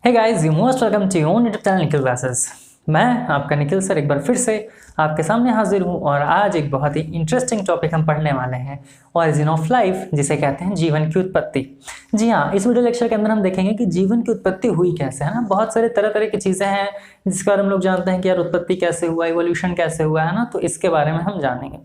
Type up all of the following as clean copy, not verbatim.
Hey guys, you most welcome to your YouTube channel Nikhil classes. मैं आपका Nikhil sir एक बार फिर से आपके सामने हाजिर हूँ और आज एक बहुत ही इंटरेस्टिंग टॉपिक हम पढ़ने वाले हैं, ऑरिजिन ऑफ लाइफ, जिसे कहते हैं जीवन की उत्पत्ति। जी हाँ, इस वीडियो लेक्चर के अंदर हम देखेंगे कि जीवन की उत्पत्ति हुई कैसे, है ना। बहुत सारे तरह तरह की चीज़ें हैं जिसके बारे में हम लोग जानते हैं कि यार उत्पत्ति कैसे हुआ, इवोल्यूशन कैसे हुआ, है ना। तो इसके बारे में हम जानेंगे।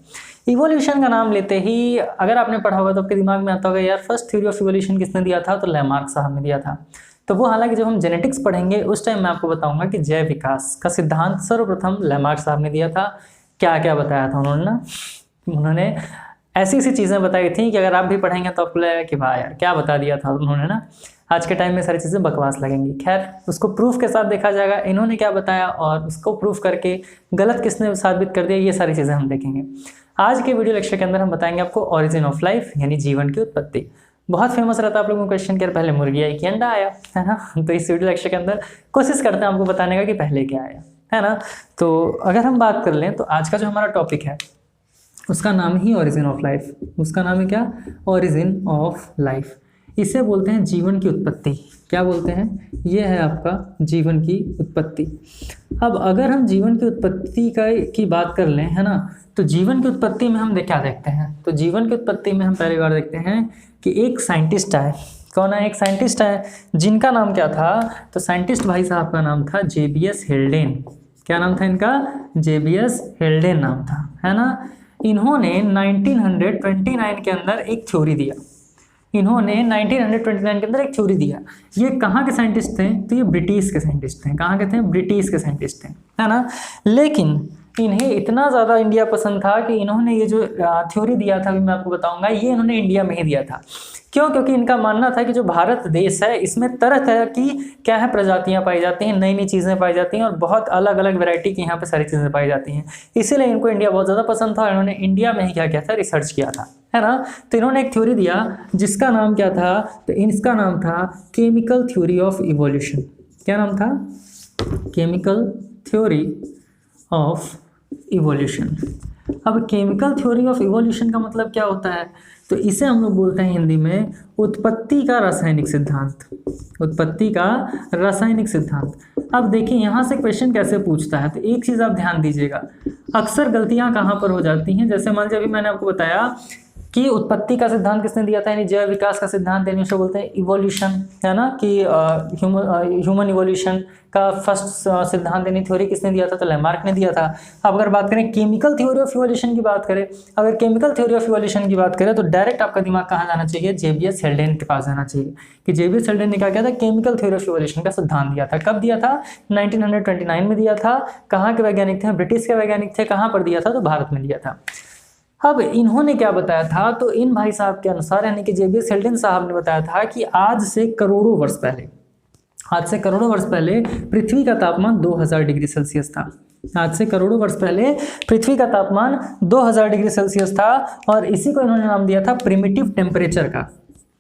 इवोल्यूशन का नाम लेते ही अगर आपने पढ़ा होगा तो आपके दिमाग में आता होगा यार फर्स्ट थ्योरी ऑफ इवोल्यूशन किसने दिया था, तो लैमार्क साहब ने दिया था। तो वो हालांकि जब हम जेनेटिक्स पढ़ेंगे उस टाइम मैं आपको बताऊंगा कि जैव विकास का सिद्धांत सर्वप्रथम लैमार्क साहब ने दिया था। क्या क्या बताया था उन्होंने ऐसी ऐसी चीज़ें बताई थी कि अगर आप भी पढ़ेंगे तो आपको लगेगा कि वाह यार क्या बता दिया था उन्होंने ना। आज के टाइम में सारी चीज़ें बकवास लगेंगी, खैर उसको प्रूफ के साथ देखा जाएगा इन्होंने क्या बताया और उसको प्रूफ करके गलत किसने साबित कर दिया, ये सारी चीज़ें हम देखेंगे। आज के वीडियो लेक्चर के अंदर हम बताएंगे आपको ऑरिजिन ऑफ लाइफ यानी जीवन की उत्पत्ति। बहुत फेमस रहता है आप लोगों को क्वेश्चन कि पहले मुर्गी आई कि अंडा आया, है ना। तो इस वीडियो लेक्चर के अंदर कोशिश करते हैं आपको बताने का कि पहले क्या आया, है ना। तो अगर हम बात कर लें तो आज का जो हमारा टॉपिक है उसका नाम ही ऑरिजिन ऑफ लाइफ। उसका नाम है क्या, ऑरिजिन ऑफ लाइफ। इसे बोलते हैं जीवन की उत्पत्ति। क्या बोलते हैं, ये है आपका जीवन की उत्पत्ति। अब अगर हम जीवन की उत्पत्ति की बात कर लें, है ना, तो जीवन की उत्पत्ति में हम क्या देखते हैं, तो जीवन की उत्पत्ति में हम पहली बार देखते हैं कि एक साइंटिस्ट है। कौन है, एक साइंटिस्ट है जिनका नाम क्या था, तो साइंटिस्ट भाई साहब का नाम था जेबीएस हेल्डेन। क्या नाम था इनका, जेबीएस हेल्डेन नाम था, है ना। इन्होंने 1929 के अंदर एक थ्योरी दिया। इन्होंने 1929 के अंदर एक थ्योरी दिया। ये कहाँ के साइंटिस्ट थे, तो ये ब्रिटिश के साइंटिस्ट थे। कहाँ के थे, ब्रिटिश के साइंटिस्ट थे, है ना। लेकिन इन्हें इतना ज़्यादा इंडिया पसंद था कि इन्होंने ये जो थ्योरी दिया था, अभी मैं आपको बताऊंगा, ये इन्होंने इंडिया में ही दिया था। क्यों, क्योंकि इनका मानना था कि जो भारत देश है इसमें तरह तरह की क्या है, प्रजातियां पाई जाती हैं, नई नई चीज़ें पाई जाती हैं और बहुत अलग अलग वैरायटी की यहाँ पे सारी चीज़ें पाई जाती हैं। इसीलिए इनको इंडिया बहुत ज़्यादा पसंद था और इन्होंने इंडिया में ही क्या किया था, रिसर्च किया था, है ना। तो इन्होंने एक थ्योरी दिया जिसका नाम क्या था, तो इसका नाम था केमिकल थ्योरी ऑफ इवोल्यूशन। क्या नाम था, केमिकल थ्योरी ऑफ इवोल्यूशन। अब केमिकल थ्योरी ऑफ इवोल्यूशन का मतलब क्या होता है, तो इसे हम लोग बोलते हैं हिंदी में उत्पत्ति का रासायनिक सिद्धांत। उत्पत्ति का रासायनिक सिद्धांत। अब देखिए यहाँ से क्वेश्चन कैसे पूछता है, तो एक चीज़ आप ध्यान दीजिएगा, अक्सर गलतियाँ कहाँ पर हो जाती हैं। जैसे मान लीजिए अभी मैंने आपको बताया कि उत्पत्ति का सिद्धांत किसने दिया था, यानी जैव विकास का सिद्धांत, यानी उसे बोलते हैं इवोल्यूशन, है ना, कि ह्यूमन इवोल्यूशन का फर्स्ट सिद्धांत यानी थ्योरी किसने दिया था, तो लैमार्क ने दिया था। अब अगर बात करें केमिकल थ्योरी ऑफ इवोल्यूशन की बात करें, अगर केमिकल थ्योरी ऑफ इवोल्यूशन की बात करें तो डायरेक्ट आपका दिमाग कहाँ जाना चाहिए, जेबीएस हेल्डेन के पास जाना चाहिए कि जेबीएस हेल्डेन ने क्या किया था, केमिकल थ्योरी ऑफ इवोल्यूशन का सिद्धांत दिया था। कब दिया था, 1929 में दिया था। कहाँ के वैज्ञानिक थे, ब्रिटिश के वैज्ञानिक थे। कहाँ पर दिया था, तो भारत में दिया था। अब इन्होंने क्या बताया था, तो इन भाई साहब के अनुसार यानी कि जेबीएस हेल्डेन साहब ने बताया था कि आज से करोड़ों वर्ष पहले पृथ्वी का तापमान 2000 डिग्री सेल्सियस था। आज से करोड़ों वर्ष पहले पृथ्वी का तापमान 2000 डिग्री सेल्सियस था और इसी को इन्होंने नाम दिया था प्रिमिटिव टेम्परेचर का।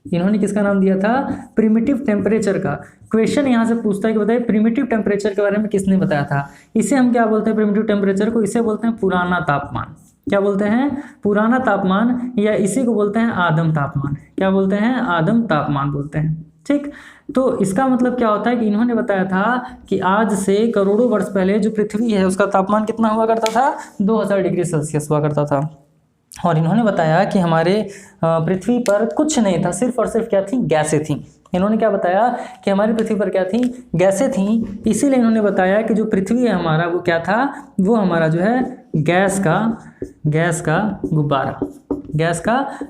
इन्होंने किसका नाम दिया था, प्रिमिटिव टेम्परेचर का। क्वेश्चन यहाँ से पूछता है कि बताइए प्रिमिटिव टेम्परेचर के बारे में किसने बताया था। इसे हम क्या बोलते हैं, प्रिमिटिव टेम्परेचर को इसे बोलते हैं पुराना तापमान। क्या बोलते हैं, पुराना तापमान, या इसी को बोलते हैं आदम तापमान। क्या बोलते हैं, आदम तापमान बोलते हैं, ठीक। तो इसका मतलब क्या होता है कि इन्होंने बताया था कि आज से करोड़ों वर्ष पहले जो पृथ्वी है उसका तापमान कितना हुआ करता था, 2000 डिग्री सेल्सियस हुआ करता था। और इन्होंने बताया कि हमारे पृथ्वी पर कुछ नहीं था, सिर्फ और सिर्फ क्या थी, गैसें थी। इन्होंने क्या बताया कि हमारी पृथ्वी पर क्या थी, गैसें थी। इसीलिए इन्होंने बताया कि जो पृथ्वी है हमारा वो क्या था, वो हमारा जो है गैस का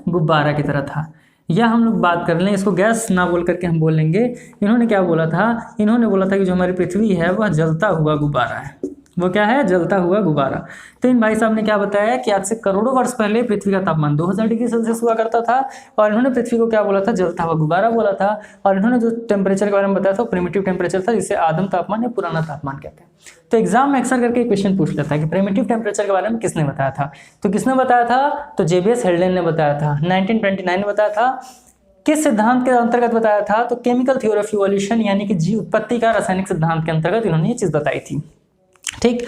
गुब्बारा की तरह था। या हम लोग बात कर लें, इसको गैस ना बोल करके हम बोल लेंगे, इन्होंने क्या बोला था, इन्होंने बोला था कि जो हमारी पृथ्वी है वह जलता हुआ गुब्बारा है। वो क्या है, जलता हुआ गुब्बारा। तो इन भाई साहब ने क्या बताया कि आज से करोड़ों वर्ष पहले पृथ्वी का तापमान 2000 डिग्री सेल्सियस हुआ करता था और इन्होंने पृथ्वी को क्या बोला था, जलता हुआ गुब्बारा बोला था। और इन्होंने जो टेम्परेचर के बारे में बताया था वो प्रिमिटिव टेम्परेचर था, जिसे आदम तापमान या पुराना तापमान कहते हैं। तो एग्जाम में अक्सर करके क्वेश्चन पूछ लेता है कि प्रिमिटिव टेम्परेचर के बारे में किसने बताया था, तो किसने बताया था, तो जेबीएस हेल्डेन ने बताया था, 1929 में बताया था। किस सिद्धांत के अंतर्गत बताया था, तो केमिकल थ्योरी ऑफ इवोल्यूशन यानी कि उत्पत्ति का रासायनिक सिद्धांत के अंतर्गत इन्होंने ये चीज बताई थी, ठीक।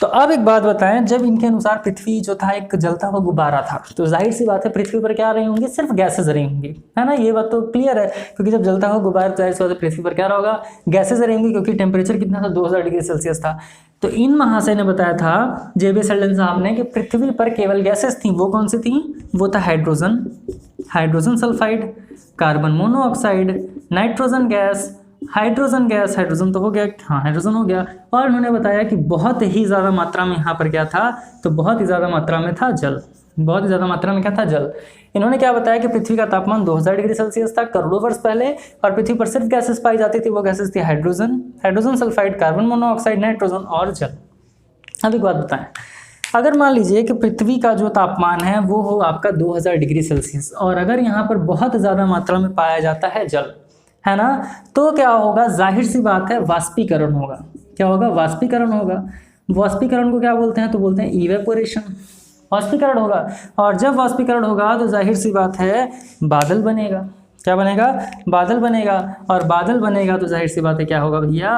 तो अब एक बात बताएं, जब इनके अनुसार पृथ्वी जो था एक जलता हुआ गुब्बारा था, तो जाहिर सी बात है पृथ्वी पर क्या रही होंगी, सिर्फ गैसेज रही होंगी, है ना, ये बात तो क्लियर है, क्योंकि जब जलता हुआ गुब्बारा तो जाहिर सी बात है पृथ्वी पर क्या रहा होगा, गैसेज रही होंगी, क्योंकि टेम्परेचर कितना था, 2000 डिग्री सेल्सियस था। तो इन महाशय ने बताया था, जेबी सेल्डन साहब ने, कि पृथ्वी पर केवल गैसेज थी। वो कौन सी थी? वो था hydrogen, hydrogen sulphide, carbon monoxide, nitrogen gas, hydrogen तो हो गया, हाँ हाइड्रोजन हो गया। और उन्होंने बताया कि बहुत ही ज़्यादा मात्रा में यहाँ पर क्या था, तो बहुत ही ज़्यादा मात्रा में था जल, बहुत ही ज़्यादा मात्रा में क्या था, जल। इन्होंने क्या बताया कि पृथ्वी का तापमान 2000 डिग्री सेल्सियस था करोड़ों वर्ष पहले, और पृथ्वी पर सिर्फ गैसेस पाई जाती थी। वो गैसेस थी hydrogen, hydrogen sulphide, carbon monoxide, nitrogen और जल। अब एक बात बताएं, अगर मान लीजिए कि पृथ्वी का जो तापमान है वो हो आपका 2000 डिग्री सेल्सियस, और अगर यहाँ पर बहुत ज़्यादा मात्रा में पाया जाता है जल, है ना, तो क्या होगा, जाहिर सी बात है वाष्पीकरण होगा। क्या होगा? वाष्पीकरण होगा। वाष्पीकरण को क्या बोलते हैं? तो बोलते हैं इवेपोरेशन। वाष्पीकरण होगा, और जब वाष्पीकरण होगा तो जाहिर सी बात है बादल बनेगा। क्या बनेगा? बादल बनेगा, और बादल बनेगा तो जाहिर सी बात है क्या होगा भैया,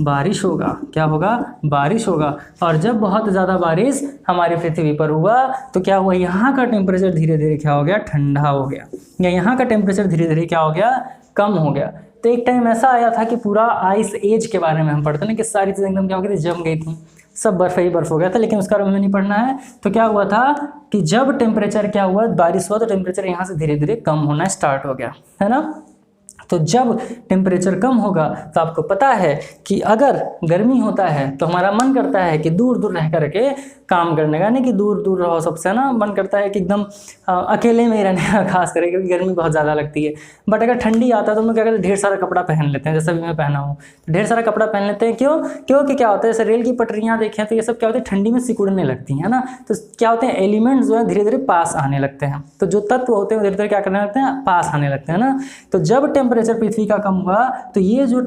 बारिश होगा। क्या होगा? बारिश होगा। और जब बहुत ज़्यादा बारिश हमारी पृथ्वी पर हुआ तो क्या हुआ, यहाँ का टेम्परेचर धीरे धीरे क्या हो गया, ठंडा हो गया, या यहाँ का टेम्परेचर धीरे धीरे क्या हो गया, कम हो गया। तो एक टाइम ऐसा आया था कि पूरा आइस एज के बारे में हम पढ़ते हैं कि सारी चीज़ें एकदम क्या हो गई थी, जम गई थी, सब बर्फ ही बर्फ हो गया था, लेकिन उसका हमें नहीं पढ़ना है। तो क्या हुआ था कि जब टेम्परेचर क्या हुआ, बारिश हुआ, तो टेम्परेचर यहाँ से धीरे धीरे कम होना स्टार्ट हो गया, है ना। तो जब टेम्परेचर कम होगा तो आपको पता है कि अगर गर्मी होता है तो हमारा मन करता है कि दूर दूर रह करके काम करने का, नहीं कि दूर दूर रहो सबसे, ना मन करता है कि एकदम अकेले में ही रहने का, खास करके क्योंकि गर्मी बहुत ज़्यादा लगती है। बट अगर ठंडी आता है तो हम लोग क्या करते हैं, ढेर सारा कपड़ा पहन लेते हैं, जैसा भी मैं पहना हूँ, ढेर सारा कपड़ा पहन लेते हैं। क्यों? क्योंकि क्या होता है, जैसे रेल की पटरियाँ देखें तो ये सब क्या होता है, ठंडी में सिकुड़ने लगती हैं ना। तो क्या होते हैं, एलिमेंट्स जो है धीरे धीरे पास आने लगते हैं, तो जो तत्व होते हैं धीरे धीरे क्या करने लगते हैं, पास आने लगते हैं ना। तो जब टेम्परेचर पृथ्वी का कम हुआ तो ये जो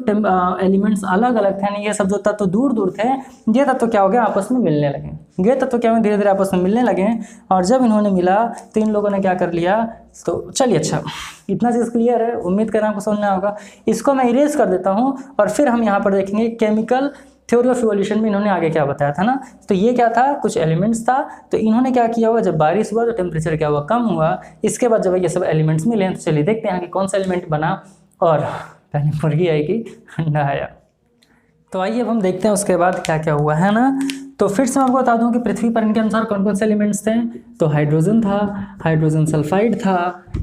एलिमेंट्स अलग अलग थे, ये सब जो तत्व दूर दूर थे, ये तत्व क्या हो गया, आपस में मिलने लगे। ये तत्व क्या हुए, धीरे धीरे आपस में मिलने लगे, और जब इन्होंने मिला तो इन लोगों ने क्या कर लिया। तो चलिए, अच्छा इतना चीज़ क्लियर है, उम्मीद कर रहा हूँ आपको समझना होगा। इसको मैं इरेज कर देता हूँ, और फिर हम यहाँ पर देखेंगे केमिकल थ्योरी ऑफ इवोल्यूशन में इन्होंने आगे क्या बताया था ना। तो ये क्या था, कुछ एलिमेंट्स था। तो इन्होंने क्या किया हुआ, जब बारिश हुआ तो टेम्परेचर क्या हुआ, कम हुआ। इसके बाद जब ये सब एलिमेंट्स मिले तो चलिए देखते हैं कि कौन सा एलिमेंट बना, और पहले मुर्गी आएगी, अंडा आया। तो आइए अब हम देखते हैं उसके बाद क्या क्या हुआ, है ना। तो फिर से मैं आपको बता दूं कि पृथ्वी पर इनके अनुसार कौन कौन से एलिमेंट्स थे। तो हाइड्रोजन था, हाइड्रोजन सल्फाइड था,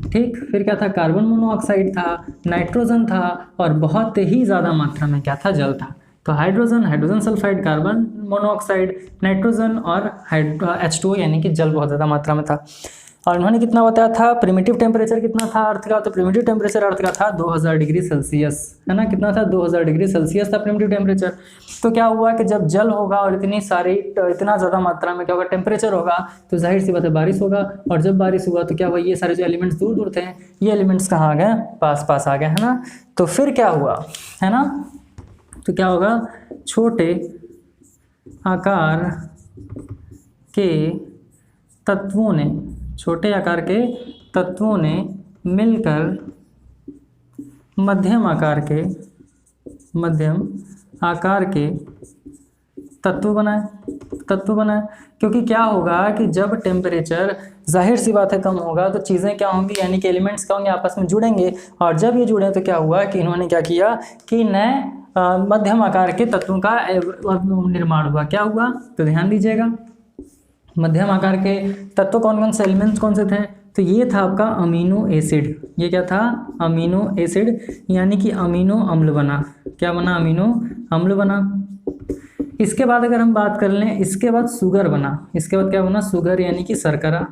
ठीक, फिर क्या था, कार्बन मोनोऑक्साइड था, नाइट्रोजन था, और बहुत ही ज़्यादा मात्रा में क्या था, जल था। तो hydrogen, hydrogen sulphide, carbon monoxide, nitrogen और H2O यानी कि जल बहुत ज़्यादा मात्रा में था। और इन्होंने कितना बताया था, प्रिमिटिव टेम्परेचर कितना था अर्थ का। तो प्रिमिटिव टेम्परेचर अर्थ का था 2000 डिग्री सेल्सियस, है ना। कितना था, 2000 डिग्री सेल्सियस था प्रिमिटिव टेम्परेचर। तो क्या हुआ कि जब जल होगा और इतना ज़्यादा मात्रा में क्या होगा, टेम्परेचर होगा, तो जाहिर सी बात है बारिश होगा। और जब बारिश हुआ तो क्या हुआ, ये सारे जो एलिमेंट्स दूर दूर थे, ये एलिमेंट्स कहाँ आ गए, पास पास आ गए, है ना। तो फिर क्या हुआ, है ना, तो क्या होगा, छोटे आकार के तत्वों ने, छोटे आकार के तत्वों ने मिलकर मध्यम आकार के तत्व बनाए। क्योंकि क्या होगा कि जब टेम्परेचर जाहिर सी बात है कम होगा तो चीज़ें क्या होंगी, यानी कि एलिमेंट्स क्या होंगे, आपस में जुड़ेंगे। और जब ये जुड़े तो क्या हुआ कि इन्होंने क्या किया कि नए मध्यम आकार के तत्वों का निर्माण हुआ। क्या हुआ, तो ध्यान दीजिएगा, मध्यम आकार के तत्व कौन कौन से, एलिमेंट्स कौन से थे। तो ये था आपका अमीनो एसिड। ये क्या था, अमीनो एसिड, यानी कि अमीनो अम्ल बना। क्या बना, अमीनो अम्ल बना। इसके बाद अगर हम बात कर लें, इसके बाद शुगर बना। इसके बाद क्या बना, शुगर यानी कि शर्करा,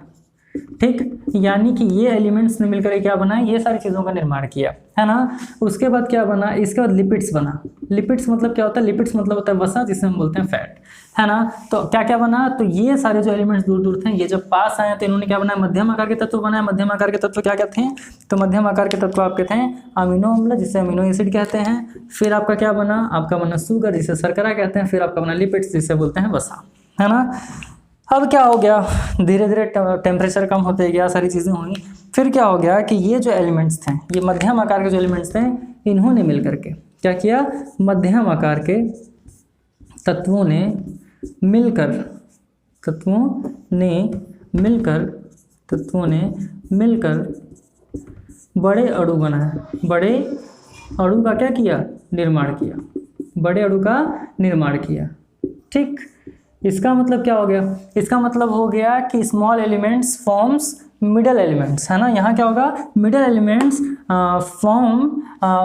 ठीक। यानी कि ये एलिमेंट्स ने मिलकर क्या बना, ये सारी चीज़ों का निर्माण किया, है ना। उसके बाद क्या बना, इसके बाद लिपिड्स बना। लिपिड्स मतलब क्या होता है, लिपिड्स मतलब होता है वसा, जिसे हम बोलते हैं फैट, है ना। तो क्या क्या बना, तो ये सारे जो एलिमेंट्स दूर दूर थे, ये जब पास आए तो इन्होंने क्या बनाया, मध्यम आकार के तत्व बनाए। मध्यम आकार के तत्व क्या कहते हैं, तो मध्यम आकार के तत्व आपके थे अमीनो अम्ल, जिसे अमीनो एसिड कहते हैं। फिर आपका क्या बना, आपका बना शुगर, जिसे शर्करा कहते हैं। फिर आपका बना लिपिड्स, जिसे बोलते हैं वसा, है ना। अब क्या हो गया, धीरे धीरे टेम्परेचर कम होते गया, सारी चीज़ें हुई। फिर क्या हो गया कि ये जो एलिमेंट्स थे, ये मध्यम आकार के जो एलिमेंट्स थे, इन्होंने मिलकर के क्या किया, मध्यम आकार के तत्वों ने मिलकर तत्वों ने मिलकर बड़े अणु बनाया। बड़े अणु का क्या किया? निर्माण किया। बड़े अणु का निर्माण किया। ठीक, इसका मतलब क्या हो गया? इसका मतलब हो गया कि small elements forms middle elements, है ना। यहाँ क्या होगा? Middle elements form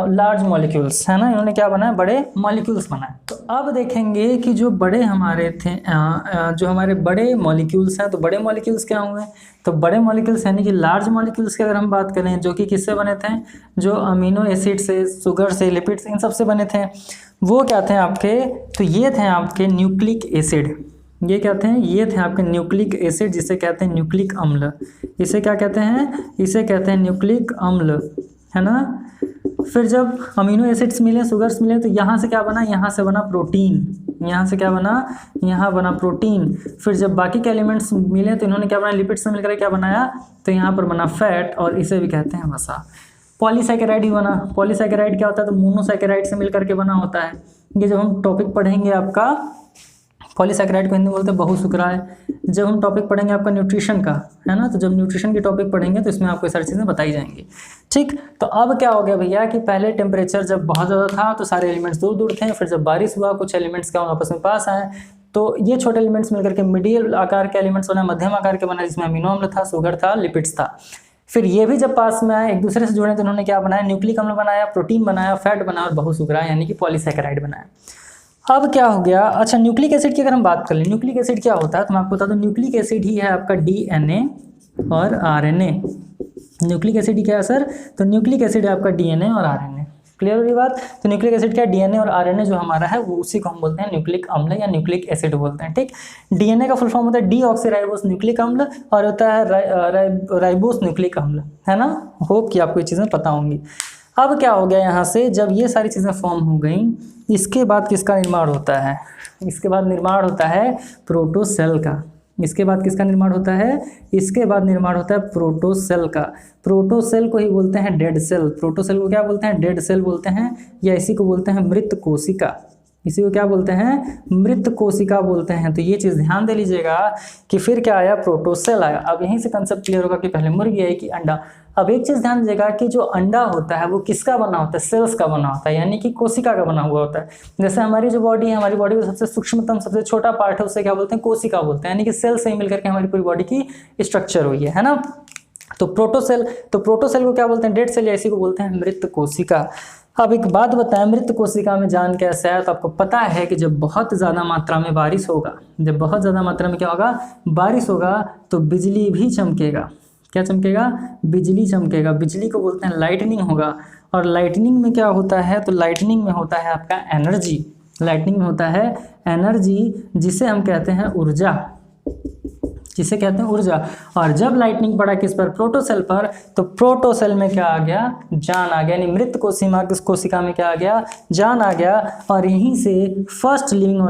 large molecules, है ना। इन्होंने क्या बनाया? बड़े मॉलिक्यूल्स बनाए। तो अब देखेंगे कि जो बड़े हमारे थे जो हमारे बड़े मॉलिक्यूल्स हैं, तो बड़े मॉलिक्यूल्स क्या हुए? तो बड़े मॉलिक्यूल्स यानी कि लार्ज मॉलिक्यूल्स की अगर हम बात करें, जो कि किससे बने थे? जो अमीनो एसिड से, शुगर से, लिपिड्स, इन सब से बने थे। वो क्या थे आपके? तो ये थे आपके न्यूक्लिक एसिड। ये क्या थे? ये थे आपके न्यूक्लिक एसिड, जिसे कहते हैं न्यूक्लिक अम्ल। इसे क्या कहते हैं? इसे कहते हैं न्यूक्लिक अम्ल, है ना। फिर जब अमीनो एसिड्स मिले, शुगर्स मिले, तो यहाँ से क्या बना? यहाँ से बना प्रोटीन। यहाँ से क्या बना? यहाँ बना प्रोटीन। फिर जब बाकी के एलिमेंट्स मिले तो इन्होंने क्या बनाया? लिपिड्स से मिलकर क्या बनाया? तो यहाँ पर बना फैट, और इसे भी कहते हैं वसा। पॉलीसैकेराइड ही बना। पॉलीसैकेराइड क्या होता है? तो मोनोसैकेराइड से मिलकर के बना होता है। ये जब हम टॉपिक पढ़ेंगे आपका, पॉलीसैकेराइड को हिंदी में बोलते हैं बहुसुकराय। जब हम टॉपिक पढ़ेंगे आपका न्यूट्रिशन का, है ना, तो जब न्यूट्रिशन की टॉपिक पढ़ेंगे तो इसमें आपको सारी चीज़ें बताई जाएंगी। ठीक, तो अब क्या हो गया भैया कि पहले टेम्परेचर जब बहुत ज़्यादा था तो सारे एलिमेंट्स दूर दूर थे। फिर जब बारिश हुआ, कुछ एलिमेंट्स क्या आपस में पास आए, तो ये छोटे एलिमेंट्स मिलकर के मिडिल आकार के एलिमेंट्स बना, मध्यम आकार के बना, जिसमें अमीनो अम्ल था, शुगर था, लिपिड्स था। फिर ये भी जब पास में आए, एक दूसरे से जुड़े, तो उन्होंने क्या बनाया? न्यूक्लिक अम्ल बनाया, प्रोटीन बनाया, फैट बनाया, और बहुसुकराय यानी कि पॉलीसैकेराइड बनाया। अब क्या हो गया? अच्छा, न्यूक्लिक एसिड की अगर हम बात कर लें, न्यूक्लिक एसिड क्या होता है तो मैं आपको बता दूं, न्यूक्लिक एसिड ही है आपका डीएनए और आरएनए। न्यूक्लिक एसिड ही क्या है सर? तो न्यूक्लिक एसिड है आपका डीएनए और आरएनए। क्लियर हुई बात? तो न्यूक्लिक एसिड क्या है? डीएनए और आरएनए जो हमारा है, वो उसी को हम बोलते हैं न्यूक्लिक अम्ल या न्यूक्लिक एसिड बोलते हैं। ठीक, डीएनए का फुल फॉर्म होता है डीऑक्सीराइबोस न्यूक्लिक अम्ल, और होता है राइबोस न्यूक्लिक अम्ल, है ना। होप कि आपको ये चीज़ें पता होंगी। अब क्या हो गया? यहाँ से जब ये सारी चीज़ें फॉर्म हो गई, इसके बाद किसका निर्माण होता है? इसके बाद निर्माण होता है प्रोटोसेल का। इसके बाद किसका निर्माण होता है? इसके बाद निर्माण होता है प्रोटोसेल का। प्रोटोसेल को ही बोलते हैं डेड सेल। प्रोटोसेल को क्या बोलते हैं? डेड सेल बोलते हैं, या इसी को बोलते हैं मृत कोशिका। इसी को क्या बोलते हैं? मृत कोशिका बोलते हैं। तो ये चीज़ ध्यान दे लीजिएगा कि फिर क्या आया? प्रोटोसेल आया। अब यहीं से कंसेप्ट क्लियर होगा कि पहले मुर्गी आई कि अंडा। अब एक चीज़ ध्यान दीजिएगा कि जो अंडा होता है वो किसका बना होता है? सेल्स का बना होता है, यानी कि कोशिका का बना हुआ होता है। जैसे हमारी जो बॉडी है, हमारी बॉडी का सबसे सूक्ष्मतम, सबसे छोटा पार्ट है, उसे क्या बोलते हैं? कोशिका बोलते हैं, यानी कि सेल से ही मिलकर के हमारी पूरी बॉडी की स्ट्रक्चर हुई है ना। तो प्रोटोसेल को क्या बोलते हैं? डेड सेल, या इसी को बोलते हैं मृत कोशिका। अब एक बात बताएं, मृत कोशिका में जान कैसा है? तो आपको पता है कि जब बहुत ज़्यादा मात्रा में बारिश होगा, जब बहुत ज़्यादा मात्रा में क्या होगा? बारिश होगा, तो बिजली भी चमकेगा। क्या चमकेगा? बिजली चमकेगा। बिजली को बोलते हैं लाइटनिंग होगा। और लाइटनिंग में क्या होता है? तो लाइटनिंग में होता है आपका एनर्जी। लाइटनिंग में होता है एनर्जी, जिसे हम कहते हैं ऊर्जा, जिसे कहते हैं ऊर्जा। और जब लाइटनिंग पड़ा किस पर? प्रोटोसेल पर, तो प्रोटोसेल में क्या आ गया? जान आ गया। यानी मृत कोशिका में क्या आ गया? जान आ गया। और यहीं से फर्स्ट लिविंग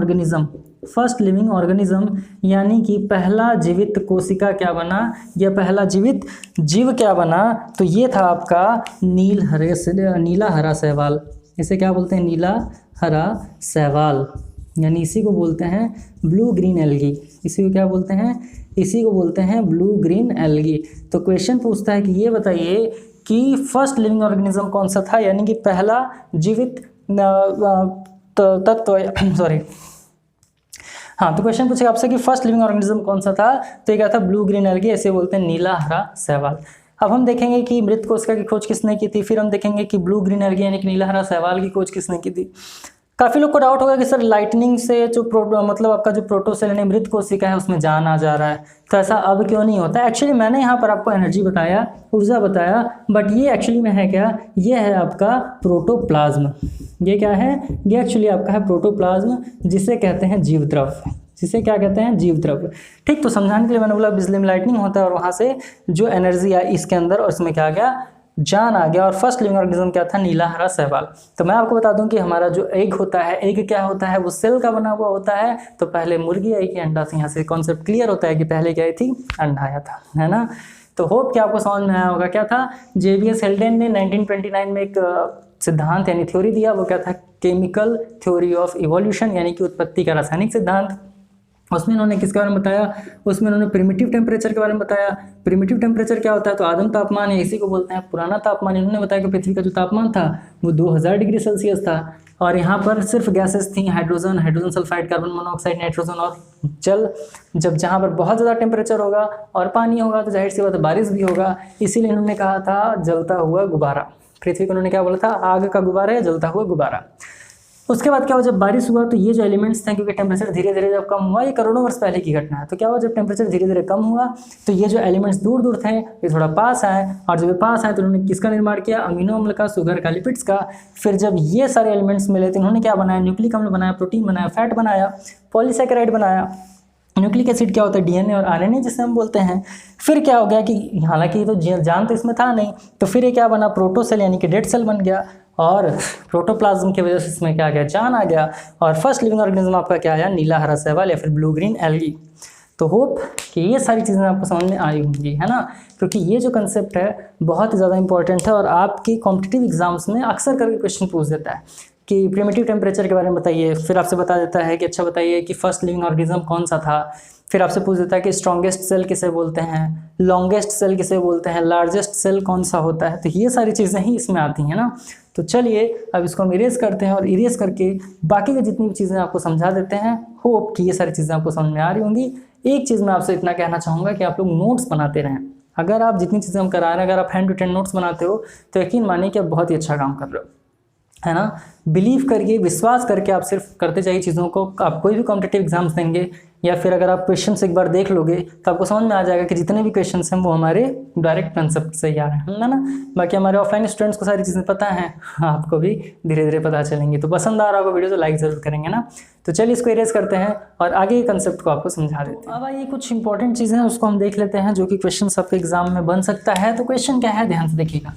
ऑर्गेनिज्म यानी कि पहला जीवित कोशिका क्या बना, या पहला जीवित जीव क्या बना? तो ये था आपका नीला हरा शैवाल। इसे क्या बोलते हैं? नीला हरा शैवाल, यानी इसी को बोलते हैं ब्लू ग्रीन एल्गी। इसी को क्या बोलते हैं? इसी को बोलते हैं ब्लू ग्रीन एल्गी। तो क्वेश्चन पूछता है कि ये बताइए कि फर्स्ट लिविंग ऑर्गेनिज्म कौन सा था, यानी कि पहला जीवित तत्व सॉरी हाँ, तो क्वेश्चन पूछेगा आपसे कि फर्स्ट लिविंग ऑर्गेनिज्म कौन सा था? तो ये क्या था? ब्लू ग्रीन एल्गी, ऐसे बोलते हैं नीला हरा शैवाल। अब हम देखेंगे कि मृत कोशिका की खोज किसने की थी, फिर हम देखेंगे कि ब्लू ग्रीन एल्गी यानी कि नीला हरा शैवाल की खोज किसने की थी। काफ़ी लोग को डाउट होगा कि सर लाइटनिंग से जो मतलब आपका जो प्रोटोसेल यानी मृत कोशिका है उसमें जान आ जा रहा है, तो ऐसा अब क्यों नहीं होता? एक्चुअली मैंने यहाँ पर आपको एनर्जी बताया, ऊर्जा बताया, बट ये एक्चुअली में है क्या? ये है आपका प्रोटोप्लाज्म। ये क्या है? ये एक्चुअली आपका है प्रोटोप्लाज्म, जिसे कहते हैं जीव द्रव। जिसे क्या कहते हैं? जीव द्रव। ठीक, तो समझाने के लिए मैंने बोला बिजली में लाइटनिंग होता है, और वहाँ से जो एनर्जी आई इसके अंदर, और इसमें क्या आ गया? जान आ गया। और फर्स्ट लिविंग ऑर्गेनिज्म क्या था? नीला हरा शैवाल। तो मैं आपको बता दूं कि हमारा जो एग होता है, एग क्या होता है? वो सेल का बना हुआ होता है। तो पहले मुर्गी आई कि अंडा से, यहाँ से कॉन्सेप्ट क्लियर होता है कि पहले क्या आई थी? अंडा आया था, है ना। तो होप कि आपको समझ में आया होगा। क्या था? जेबीएस हेल्डेन ने 1929 में एक सिद्धांत यानी थ्योरी दिया। वो क्या था? केमिकल थ्योरी ऑफ इवोल्यूशन, यानी कि उत्पत्ति का रासायनिक सिद्धांत। उसमें इन्होंने किसके बारे में बताया, उसमें इन्होंने प्रिमिटिव टेम्परेचर के बारे में बताया। प्रिमिटिव टेम्परेचर क्या होता है, तो आदम तापमान है, इसी को बोलते हैं पुराना तापमान। इन्होंने बताया कि पृथ्वी का जो तापमान था वो 2000 डिग्री सेल्सियस था, और यहाँ पर सिर्फ गैसेस थी, hydrogen, hydrogen sulphide, carbon monoxide, nitrogen और जल। जहाँ पर बहुत ज़्यादा टेम्परेचर होगा और पानी होगा तो जाहिर सी बात है बारिश भी होगा, इसीलिए इन्होंने कहा था जलता हुआ गुब्बारा। पृथ्वी को उन्होंने क्या बोला था, आग का गुब्बारा या जलता हुआ गुब्बारा। उसके बाद क्या हुआ, जब बारिश हुआ तो ये जो एलिमेंट्स थे, क्योंकि टेम्परेचर धीरे धीरे जब कम हुआ, ये करोड़ों वर्ष पहले की घटना है, तो क्या हुआ जब टेम्परेचर धीरे धीरे कम हुआ तो ये जो एलिमेंट्स दूर दूर थे ये थोड़ा पास आए, और जब ये पास आए तो उन्होंने किसका निर्माण किया, अमीनो अम्ल का, शुगर का, लिपिड्स का। फिर जब ये सारे एलिमेंट्स मिले तो इन्होंने क्या बनाया, न्यूक्लिक अम्ल बनाया, प्रोटीन बनाया, फैट बनाया, पॉलीसैकेराइड बनाया। न्यूक्लिक एसिड क्या होता है, डीएनए और आरएनए जिसे हम बोलते हैं। फिर क्या हो गया कि हालांकि तो जान तो इसमें था नहीं, तो फिर ये क्या बना, प्रोटोसेल यानी कि डेड सेल बन गया, और प्रोटोप्लाज्म की वजह से इसमें क्या आ गया, जान आ गया। और फर्स्ट लिविंग ऑर्गेनिज्म आपका क्या आया, नीला हरा शैवाल या फिर ब्लू ग्रीन एल्गी। तो होप कि ये सारी चीज़ें आपको समझ में आई होंगी, है ना, क्योंकि ये जो कंसेप्ट है बहुत ही ज़्यादा इंपॉर्टेंट है और आपके कॉम्पिटिटिव एग्जाम्स में अक्सर करके क्वेश्चन पूछ देता है कि प्रिमिटिव टेम्परेचर के बारे में बताइए, फिर आपसे बता देता है कि अच्छा बताइए कि फर्स्ट लिविंग ऑर्गेनिज्म कौन सा था, फिर आपसे पूछ देता है कि स्ट्रॉन्गेस्ट सेल किसे बोलते हैं, लॉन्गेस्ट सेल किसे बोलते हैं, लार्जेस्ट सेल कौन सा होता है। तो ये सारी चीज़ें ही इसमें आती हैं ना। तो चलिए अब इसको हम इरेज करते हैं, और इरेज करके बाकी की जितनी भी चीज़ें आपको समझा देते हैं। होप कि ये सारी चीज़ें आपको समझ में आ रही होंगी। एक चीज़ मैं आपसे इतना कहना चाहूँगा कि आप लोग नोट्स बनाते रहें। अगर आप जितनी चीज़ें हम करा रहे हैं, अगर आप हैंड टू हैंड नोट्स बनाते हो तो यकीन मानिए कि आप बहुत ही अच्छा काम कर रहे हो, है ना। बिलीव करिए, विश्वास करके आप सिर्फ करते जाइए चीज़ों को। आप कोई भी कॉम्पिटिटिव एग्जाम्स देंगे या फिर अगर आप क्वेश्चंस एक बार देख लोगे तो आपको समझ में आ जाएगा कि जितने भी क्वेश्चंस हैं वो हमारे डायरेक्ट कंसेप्ट से ही आ रहे हैं, है ना। बाकी हमारे ऑफलाइन स्टूडेंट्स को सारी चीज़ें पता हैं, आपको भी धीरे धीरे पता चलेंगी। तो पसंद आ रहा होगा वीडियो तो लाइक ज़रूर करेंगे ना। तो चलिए इसको इरेज करते हैं और आगे के कंसेप्ट को आपको समझा देते हैं। अब आइए कुछ इंपॉर्टेंट चीज़ें हैं उसको हम देख लेते हैं जो कि क्वेश्चन आपके एग्जाम में बन सकता है। तो क्वेश्चन क्या है, ध्यान से देखिएगा।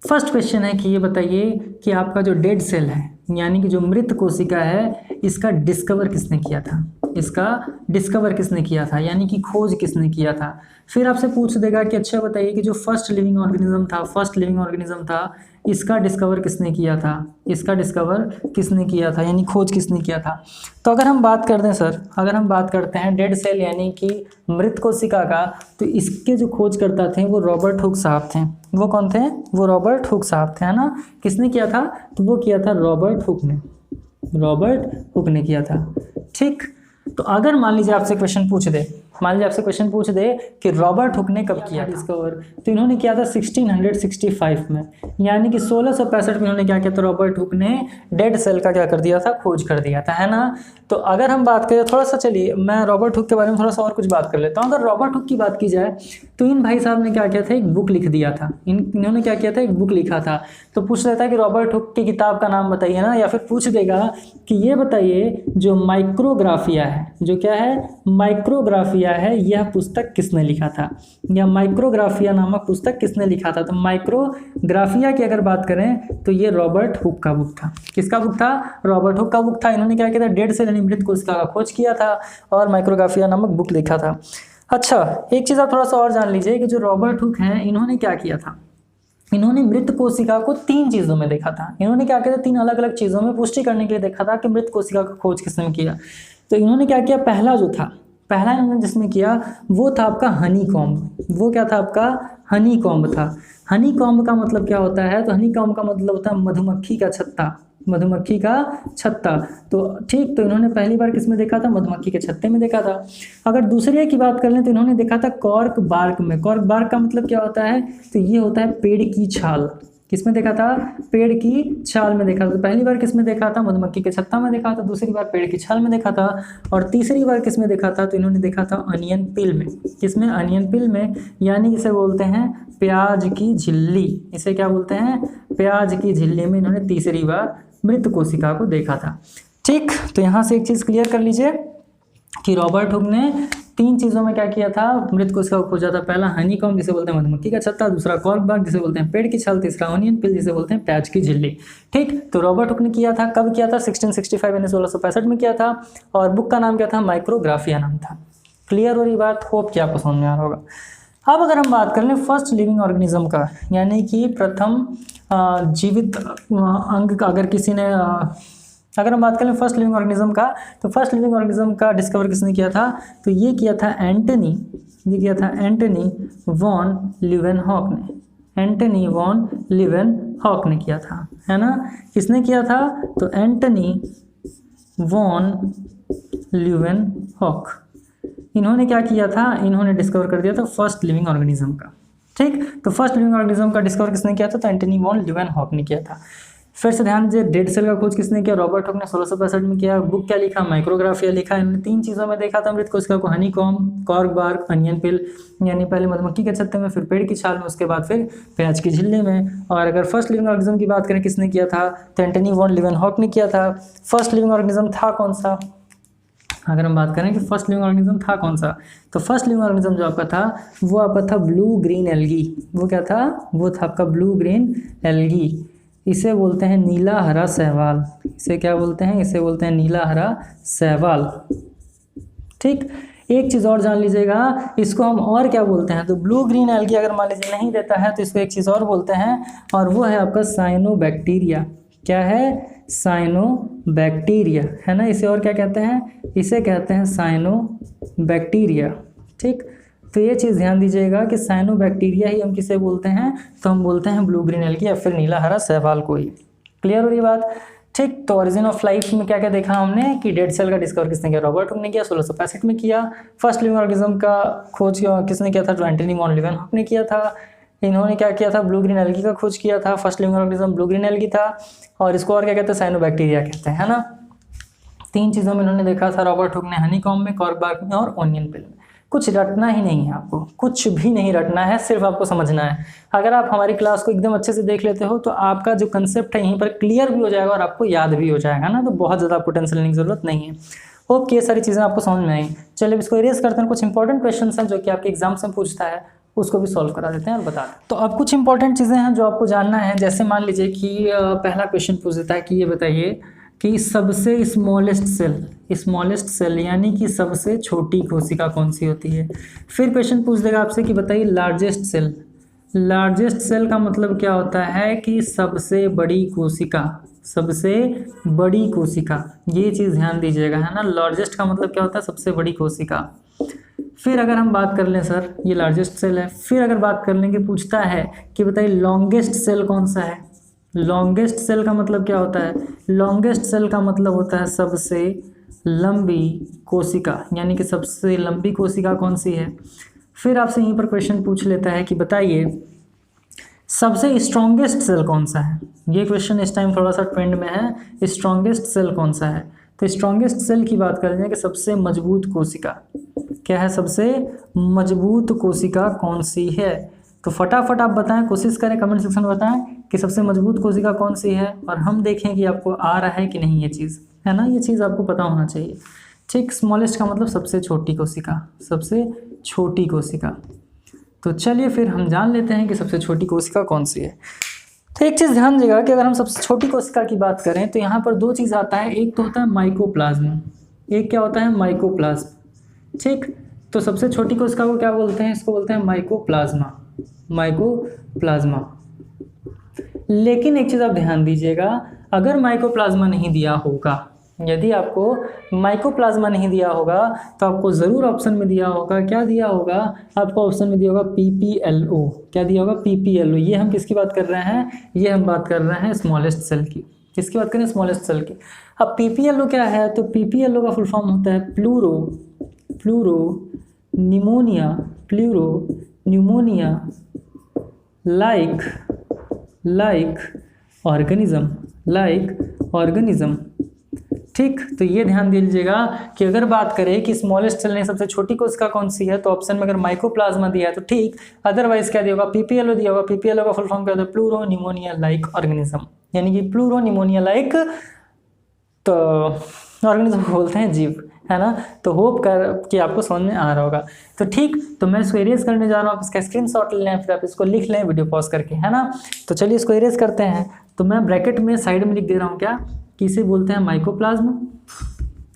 फर्स्ट क्वेश्चन है कि ये बताइए कि आपका जो डेड सेल है यानी कि जो मृत कोशिका है, इसका डिस्कवर किसने किया था, इसका डिस्कवर किसने किया था यानी कि खोज किसने किया था। फिर आपसे पूछ देगा कि अच्छा बताइए कि जो फर्स्ट लिविंग ऑर्गेनिज्म था इसका डिस्कवर किसने किया था, इसका डिस्कवर किसने किया था यानी खोज किसने किया था। तो अगर हम बात करते हैं सर, अगर हम बात करते हैं डेड सेल यानी कि मृत कोशिका का, तो इसके जो खोजकर्ता थे वो रॉबर्ट हुक साहब थे। वो कौन थे, वो रॉबर्ट हुक साहब थे, है ना। किसने किया था, तो वो किया था रॉबर्ट हुक ने, रॉबर्ट हुक ने किया था। ठीक, तो अगर मान लीजिए आपसे क्वेश्चन पूछ दे, मान लीजिए आपसे क्वेश्चन पूछ दे कि रॉबर्ट हुक ने कब किया डिस्कवर, तो इन्होंने किया था 1665 में, यानी कि 1665 में इन्होंने क्या किया था, रॉबर्ट हुक ने डेड सेल का क्या कर दिया था, खोज कर दिया था, है ना। तो अगर हम बात करें थोड़ा सा, चलिए मैं रॉबर्ट हुक के बारे में थोड़ा सा और कुछ बात कर लेता हूँ। अगर रॉबर्ट हुक की बात की जाए तो इन भाई साहब ने क्या किया था, एक बुक लिख दिया था, इन्होंने क्या किया था, एक बुक लिखा था। तो पूछ लेता है कि रॉबर्ट हुक की किताब का नाम बताइए ना, या फिर पूछ देगा कि ये बताइए जो माइक्रोग्राफिया है, जो क्या है, माइक्रोग्राफिया है, यह पुस्तक किसने लिखा था, या माइक्रोग्राफिया नामक पुस्तक किसने लिखा था। तो माइक्रोग्राफिया की अगर बात करें तो ये रॉबर्ट हुक का बुक था। किसका बुक था, रॉबर्ट हुक का बुक था। इन्होंने क्या किया था, डेड सेल यानी मृत कोशिका का खोज किया था और माइक्रोग्राफिया नामक बुक लिखा था। अच्छा, एक चीज़ आप थोड़ा सा और जान लीजिए कि जो रॉबर्ट हुक हैं इन्होंने क्या किया था, इन्होंने मृत कोशिका को 3 चीज़ों में देखा था। इन्होंने क्या किया था, 3 अलग अलग चीज़ों में पुष्टि करने के लिए देखा था कि मृत कोशिका का खोज किसने किया। तो इन्होंने क्या किया, पहला जो था, पहला इन्होंने जिसमें किया वो था आपका हनी कॉम्ब। वो क्या था आपका, हनी कॉम्ब था। हनी कॉम्ब का मतलब क्या होता है, तो हनी कॉम्ब का मतलब होता है मधुमक्खी का छत्ता, मधुमक्खी का छत्ता। तो ठीक, तो इन्होंने पहली बार किस में देखा था, मधुमक्खी के छत्ते में देखा था। अगर दूसरे की बात कर लें तो इन्होंने देखा था कॉर्क बार्क में। कॉर्क बार्क का मतलब क्या होता है, तो ये होता है पेड़ की छाल। किसमें देखा था, पेड़ की छाल में देखा था। तो पहली बार किसमें देखा था, मधुमक्खी के छत्ता में देखा था, दूसरी बार पेड़ की छाल में देखा था, और तीसरी बार किसमें देखा था, तो इन्होंने देखा था अनियन पिल में। किसमें, अनियन पिल में, यानी इसे बोलते हैं प्याज की झिल्ली। इसे क्या बोलते हैं, प्याज की झिल्ली में इन्होंने तीसरी बार मृत कोशिका को देखा था। ठीक, तो यहाँ से एक चीज़ क्लियर कर लीजिए कि रॉबर्ट हुक ने 3 चीज़ों में क्या किया था, मृत कोशिका को खोजा था। पहला हनी कॉम्ब जिसे बोलते हैं मधुमक्खी का छत्ता, दूसरा कॉर्क बार्क जिसे बोलते हैं पेड़ की छाल, तीसरा ऑनियन पिल जिसे बोलते हैं प्याज की झिल्ली। ठीक, तो रॉबर्ट हुक ने किया था, कब किया था, 1665 यानी 1665 में किया था, और बुक का नाम क्या था, माइक्रोग्राफिया नाम था। क्लियर हो रही बात, होप कि आपको समझ में आ रहा होगा। अब अगर हम बात कर लें फर्स्ट लिविंग ऑर्गेनिज्म का, यानी कि प्रथम जीवित अंग का, अगर किसी ने अगर हम बात करें फर्स्ट लिविंग ऑर्गेनिज्म का, तो फर्स्ट लिविंग ऑर्गेनिज्म का डिस्कवर किसने किया था? तो ये किया था एंटनी वॉन लीवेनहॉक ने। एंटनी वॉन लीवेनहॉक ने किया था, है ना। किसने किया था? तो एंटनी वॉन लीवेनहॉक, इन्होंने क्या किया था? इन्होंने डिस्कवर कर दिया था फर्स्ट लिविंग ऑर्गेनिज्म का। ठीक, तो फर्स्ट लिविंग ऑर्गेनिज्म का डिस्कवर किसने किया था? तो एंटनी वॉन लीवेनहॉक ने किया था। फिर से ध्यान दीजिए, डेड सेल का खोज किसने किया? रॉबर्ट हुक ने 1665 में किया। बुक क्या लिखा? माइक्रोग्राफिया लिखा। इन्होंने 3 चीज़ों में देखा था मृत कोशिका को, honey comb, cork bark, onion peel, यानी पहले मधुमक्खी के छत्ते में, फिर पेड़ की छाल में, उसके बाद फिर प्याज की झिल्ली में। और अगर फर्स्ट लिविंग ऑर्गेनिज्म की बात करें किसने किया था? तो एंटनी वॉन लीवेनहॉक ने किया था। फर्स्ट लिविंग ऑर्गेनिज्म था कौन सा? अगर हम बात करें कि फर्स्ट लिविंग ऑर्गेनिज्म था कौन सा, तो फर्स्ट लिविंग ऑर्गेनिज्म जो आपका था वो आपका था ब्लू ग्रीन एल्गी। वो क्या था? वो था आपका ब्लू ग्रीन एल्गी। इसे बोलते हैं नीला हरा शैवाल। इसे क्या बोलते हैं? इसे बोलते हैं नीला हरा शैवाल। ठीक, एक चीज़ और जान लीजिएगा, इसको हम और क्या बोलते हैं? तो ब्लू ग्रीन एल्गी अगर मान लीजिए नहीं देता है तो इसको एक चीज़ और बोलते हैं, और वो है आपका साइनोबैक्टीरिया। क्या है? साइनोबैक्टीरिया, है ना। इसे और क्या कहते हैं? इसे कहते हैं साइनोबैक्टीरिया। ठीक, तो ये चीज़ ध्यान दीजिएगा कि साइनोबैक्टीरिया ही हम किसे बोलते हैं? तो हम बोलते हैं ब्लू ग्रीन एल्गी या फिर नीला हरा शैवाल को ही। क्लियर हो रही बात? ठीक, तो ओरिजिन ऑफ लाइफ में क्या क्या देखा हमने कि डेड सेल का डिस्कवर किसने किया? रॉबर्ट हुक ने किया, 1665 में किया। फर्स्ट लिविंग ऑर्गेनिज्म का खोज किसने किया था? तो एंटनी वॉन लीवेनहॉक ने किया था। इन्होंने क्या किया था? ब्लू ग्रीन एल्गी का खोज किया था। First living organism blue green algae था, और इसको और क्या कहते हैं? साइनोबैक्टीरिया कहते हैं, है ना। 3 चीज़ों में इन्होंने देखा था, रॉबर्ट हुक ने हनी कॉम्ब में, कॉर्क बार्क में और ओनियन पिल में। कुछ रटना ही नहीं है आपको, कुछ भी नहीं रटना है, सिर्फ आपको समझना है। अगर आप हमारी क्लास को एकदम अच्छे से देख लेते हो तो आपका जो कंसेप्ट है यहीं पर क्लियर भी हो जाएगा और आपको याद भी हो जाएगा ना, तो बहुत ज़्यादा आपको टेंशन लेने की जरूरत नहीं है। होप कि ये सारी चीज़ें आपको समझ में आई। चलिए इसको इरेज करते हैं। कुछ इंपॉर्टेंट क्वेश्चन हैं जो कि आपके एग्जाम से पूछता है, उसको भी सॉल्व करा देते हैं और बता दें। तो अब कुछ इंपॉर्टेंट चीज़ें हैं जो आपको जानना है। जैसे मान लीजिए कि पहला क्वेश्चन पूछ देता है कि ये बताइए कि सबसे स्मॉलेस्ट सेल यानी कि सबसे छोटी कोशिका कौन सी होती है। फिर क्वेश्चन पूछ देगा आपसे कि बताइए लार्जेस्ट सेल का मतलब क्या होता है? कि सबसे बड़ी कोशिका। ये चीज़ ध्यान दीजिएगा, है ना। लार्जेस्ट का मतलब क्या होता है? सबसे बड़ी कोशिका। फिर अगर हम बात कर लें, सर ये लार्जेस्ट सेल है। फिर अगर बात कर लेंगे, पूछता है कि बताइए लॉन्गेस्ट सेल कौन सा है। लॉन्गेस्ट सेल का मतलब क्या होता है? लॉन्गेस्ट सेल का मतलब होता है सबसे लंबी कोशिका, यानी कि सबसे लंबी कोशिका कौन सी है। फिर आपसे यहीं पर क्वेश्चन पूछ लेता है कि बताइए सबसे स्ट्रॉन्गेस्ट सेल कौन सा है। ये क्वेश्चन इस टाइम थोड़ा सा ट्रेंड में है, स्ट्रॉन्गेस्ट सेल कौन सा है। तो स्ट्रॉन्गेस्ट सेल की बात करें कि सबसे मजबूत कोशिका क्या है? सबसे मजबूत कोशिका कौन सी है? तो फटाफट आप बताएं, कोशिश करें, कमेंट सेक्शन में बताएं कि सबसे मजबूत कोशिका कौन सी है, और हम देखें कि आपको आ रहा है कि नहीं ये चीज़, है ना। ये चीज़ आपको पता होना चाहिए। ठीक, स्मॉलेस्ट का मतलब सबसे छोटी कोशिका। तो चलिए फिर हम जान लेते हैं कि सबसे छोटी कोशिका कौन सी है। तो एक चीज़ ध्यान दीजिएगा कि अगर हम सबसे छोटी कोशिका की बात करें तो यहाँ पर 2 चीज़ आता है। एक तो होता है माइकोप्लाज्म, एक क्या होता है? माइकोप्लाज्म। ठीक, तो सबसे छोटी कोशिका को क्या बोलते हैं? इसको बोलते हैं माइकोप्लाज्मा। लेकिन एक चीज़ आप ध्यान दीजिएगा, अगर माइकोप्लाज्मा नहीं दिया होगा, यदि आपको माइकोप्लाज्मा नहीं दिया होगा तो आपको ज़रूर ऑप्शन में दिया होगा, क्या दिया होगा? आपको ऑप्शन में दिया होगा PPLO। क्या दिया होगा? PPLO। ये हम किसकी बात कर रहे हैं? ये हम बात कर रहे हैं स्मॉलेस्ट सेल की। किसकी बात करें? स्मॉलेस्ट सेल की। अब PPLO क्या है? तो PPLO का फुल फॉर्म होता है प्लूरो न्यूमोनिया लाइक ऑर्गेनिज्म। ठीक, तो ये ध्यान दीजिएगा कि अगर बात करें कि स्मॉलेस्ट सेल ने सबसे छोटी कोशिका कौन सी है, तो ऑप्शन में अगर माइकोप्लाज्मा दिया है तो ठीक, अदरवाइज क्या दिया होगा? PPLO दिया होगा। PPLO का फुल फॉर्म क्या होता है? प्लूरो न्यूमोनिया लाइक ऑर्गेनिज्म, यानी कि प्लूरो न्यूमोनिया लाइक तो ऑर्गेनिज्म बोलते हैं जीव, है ना। तो होप कर कि आपको समझ में आ रहा होगा। तो ठीक, तो मैं इसको इरेज करने जा रहा हूँ, आप इसका स्क्रीनशॉट ले लें, फिर आप इसको लिख लें वीडियो पॉज करके, है ना। तो चलिए इसको इरेज करते हैं। तो मैं ब्रैकेट में साइड में लिख दे रहा हूँ क्या, कि इसे बोलते हैं माइकोप्लाज्म।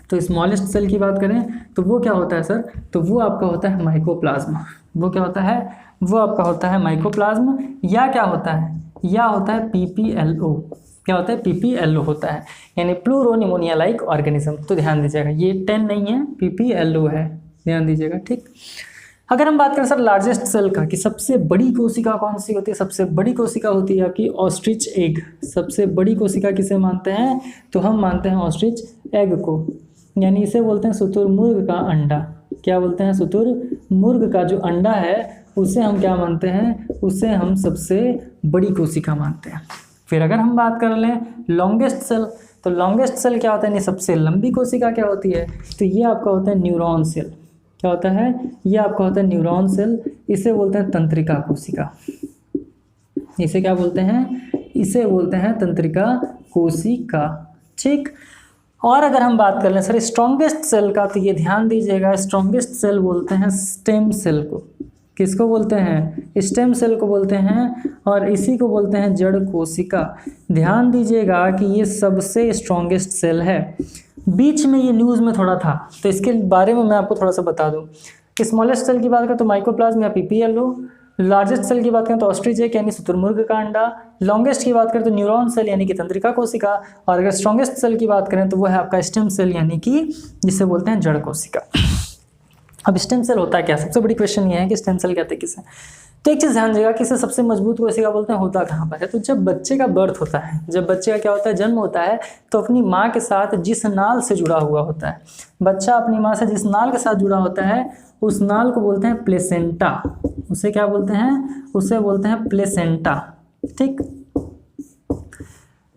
तो स्मॉलेस्ट सेल की बात करें तो वो क्या होता है सर? तो वो आपका होता है माइकोप्लाज्मा। वो क्या होता है? वो आपका होता है माइकोप्लाज्म, या क्या होता है? या होता है PPLO। क्या होता है, PPLO होता है, यानी प्लूरोनिमोनिया लाइक ऑर्गेनिज्म। तो ध्यान दीजिएगा ये 10 नहीं है, PPLO है, ध्यान दीजिएगा, ठीक। अगर हम बात करें सर लार्जेस्ट सेल का कि सबसे बड़ी कोशिका कौन सी होती है, सबसे बड़ी कोशिका होती है आपकी ऑस्ट्रिच एग। सबसे बड़ी कोशिका किसे मानते हैं, तो हम मानते हैं ऑस्ट्रिच एग को, यानी इसे बोलते हैं शुतुरमुर्ग का अंडा। क्या बोलते हैं, शुतुरमुर्ग का जो अंडा है उसे हम क्या मानते हैं, उसे हम सबसे बड़ी कोशिका मानते हैं। फिर अगर हम बात कर लें लॉन्गेस्ट सेल, तो लॉन्गेस्ट सेल क्या होता है, यानी सबसे लंबी कोशिका क्या होती है, तो ये आपका होता है न्यूरॉन सेल। क्या होता है, ये आपका होता है न्यूरॉन सेल। इसे बोलते हैं तंत्रिका कोशिका। इसे क्या बोलते हैं, इसे बोलते हैं तंत्रिका कोशिका, ठीक। और अगर हम बात कर लें सर स्ट्रॉन्गेस्ट सेल का, तो ये ध्यान दीजिएगा, स्ट्रॉन्गेस्ट सेल बोलते हैं स्टेम सेल को। किसको बोलते हैं, स्टेम सेल को बोलते हैं, और इसी को बोलते हैं जड़ कोशिका। ध्यान दीजिएगा कि ये सबसे स्ट्रॉन्गेस्ट सेल है। बीच में ये न्यूज़ में थोड़ा था, तो इसके बारे में मैं आपको थोड़ा सा बता दूं। स्मॉलेस्ट सेल की बात करें तो माइकोप्लाज्म या PPLO, लार्जेस्ट सेल की बात करें तो ऑस्ट्रिच एग यानी शुतुरमुर्ग का अंडा, लॉन्गेस्ट की बात करें तो न्यूरॉन सेल यानी कि तंत्रिका कोशिका, और अगर स्ट्रॉन्गेस्ट सेल की बात करें तो वो है आपका स्टेम सेल यानी कि जिसे बोलते हैं जड़ कोशिका। अब स्टेम सेल होता है क्या, सबसे बड़ी क्वेश्चन ये है कि स्टेम सेल कहते हैं किसे। तो एक चीज़ ध्यान दीजिएगा कि इसे सबसे मजबूत कोशिका बोलते हैं, होता कहाँ पर है, तो जब बच्चे का बर्थ होता है, जब बच्चे का क्या होता है, जन्म होता है, तो अपनी माँ के साथ जिस नाल से जुड़ा हुआ होता है, बच्चा अपनी माँ से जिस नाल के साथ जुड़ा होता है उस नाल को बोलते हैं प्लेसेंटा। उसे क्या बोलते हैं, उसे बोलते हैं प्लेसेंटा, ठीक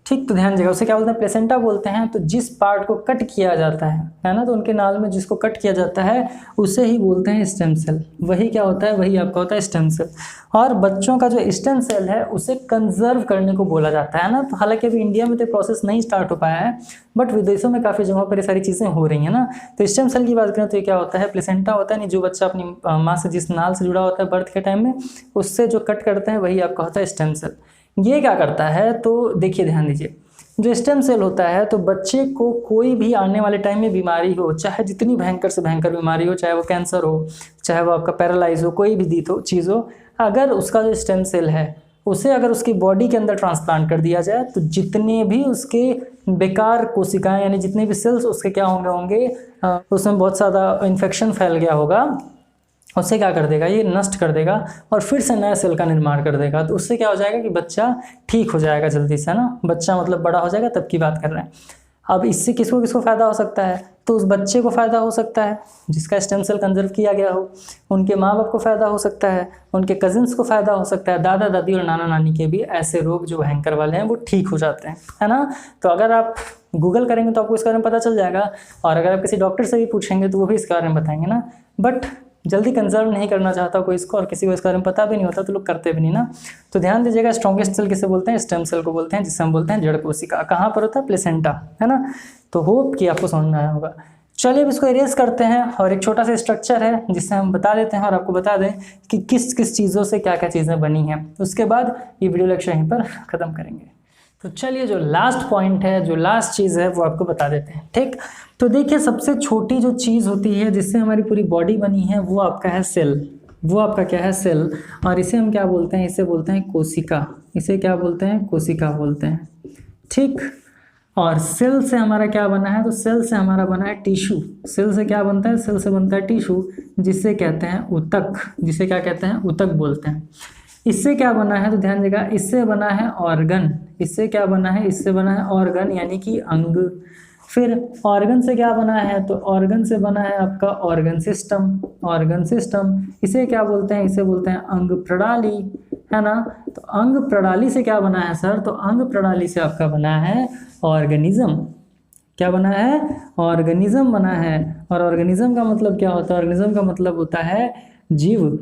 ठीक। तो ध्यान दीजिएगा उसे क्या बोलते हैं, प्लेसेंटा बोलते हैं। तो जिस पार्ट को कट किया जाता है ना, तो उनके नाल में जिसको कट किया जाता है उसे ही बोलते हैं स्टेम सेल। वही क्या होता है, वही आपका होता है स्टेम सेल। और बच्चों का जो स्टेम सेल है उसे कंजर्व करने को बोला जाता है ना। तो हालांकि अभी इंडिया में तो प्रोसेस नहीं स्टार्ट हो पाया है, बट विदेशों में काफ़ी जगहों पर ये सारी चीज़ें हो रही हैं ना। तो स्टेम सेल की बात करें तो ये क्या होता है, प्लेसेंटा होता है, नहीं जो बच्चा अपनी माँ से जिस नाल से जुड़ा होता है बर्थ के टाइम में, उससे जो कट करते हैं वही आपका होता है स्टेम सेल। ये क्या करता है, तो देखिए ध्यान दीजिए, जो स्टेम सेल होता है तो बच्चे को कोई भी आने वाले टाइम में बीमारी हो, चाहे जितनी भयंकर से भयंकर बीमारी हो, चाहे वो कैंसर हो, चाहे वो आपका पैरालाइज हो, कोई भी दी हो चीज़ हो, अगर उसका जो स्टेम सेल है उसे अगर उसकी बॉडी के अंदर ट्रांसप्लांट कर दिया जाए तो जितने भी उसके बेकार कोशिकाएं यानी जितने भी सेल्स उसके क्या होंगे उसमें बहुत ज़्यादा इन्फेक्शन फैल गया होगा, उससे क्या कर देगा, ये नष्ट कर देगा और फिर से नया सेल का निर्माण कर देगा। तो उससे क्या हो जाएगा कि बच्चा ठीक हो जाएगा जल्दी से ना, बच्चा मतलब बड़ा हो जाएगा, तब की बात कर रहे हैं। अब इससे किसको किसको फ़ायदा हो सकता है, तो उस बच्चे को फ़ायदा हो सकता है जिसका स्टेम सेल कंजर्व किया गया हो, उनके माँ बाप को फ़ायदा हो सकता है, उनके कजिन्स को फ़ायदा हो सकता है, दादा दादी और नाना नानी के भी ऐसे रोग जो भयंकर वाले हैं वो ठीक हो जाते हैं, है ना। तो अगर आप गूगल करेंगे तो आपको इसके बारे में पता चल जाएगा, और अगर आप किसी डॉक्टर से भी पूछेंगे तो वो भी इसके बारे में बताएंगे ना। बट जल्दी कंजर्व नहीं करना चाहता कोई इसको, और किसी को इसके बारे में पता भी नहीं होता तो लोग करते भी नहीं ना। तो ध्यान दीजिएगा, स्ट्रॉन्गेस्ट सेल किसे बोलते हैं, स्टेम सेल को बोलते हैं, जिसे हम बोलते हैं जड़ कोशिका। कहाँ पर होता है, प्लेसेंटा, है ना। तो होप कि आपको समझ में आया होगा। चलिए अब इसको इरेज करते हैं, और एक छोटा सा स्ट्रक्चर है जिससे हम बता देते हैं और आपको बता दें कि किस किस चीज़ों से क्या क्या चीज़ें बनी हैं। उसके बाद ये वीडियो लेक्चर यहीं पर ख़त्म करेंगे। तो चलिए जो लास्ट पॉइंट है, जो लास्ट चीज़ है वो आपको बता देते हैं, ठीक। तो देखिए सबसे छोटी जो चीज़ होती है जिससे हमारी पूरी बॉडी बनी है वो आपका है सेल। वो आपका क्या है, सेल। और इसे हम क्या बोलते हैं, इसे बोलते हैं कोशिका। इसे क्या बोलते हैं, कोशिका बोलते हैं, ठीक। और सेल से हमारा क्या बना है, तो सेल से हमारा बना है टिश्यू। सेल से क्या बनता है, सेल से बनता है टिश्यू, जिसे कहते हैं ऊतक। जिसे क्या कहते हैं, ऊतक बोलते हैं। इससे क्या बना है, तो ध्यान देगा, इससे बना है ऑर्गन। इससे क्या बना है, इससे बना है ऑर्गन यानी कि अंग। फिर ऑर्गन से क्या बना है, तो ऑर्गन से बना है आपका ऑर्गन सिस्टम। ऑर्गन सिस्टम इसे क्या बोलते हैं, इसे बोलते हैं अंग प्रणाली, है ना। तो अंग प्रणाली से क्या बना है सर, तो अंग प्रणाली से आपका बना है ऑर्गेनिज्म। क्या बना है, ऑर्गेनिज्म बना है। और ऑर्गेनिज्म का मतलब क्या होता है, ऑर्गेनिज्म का मतलब होता है जीव।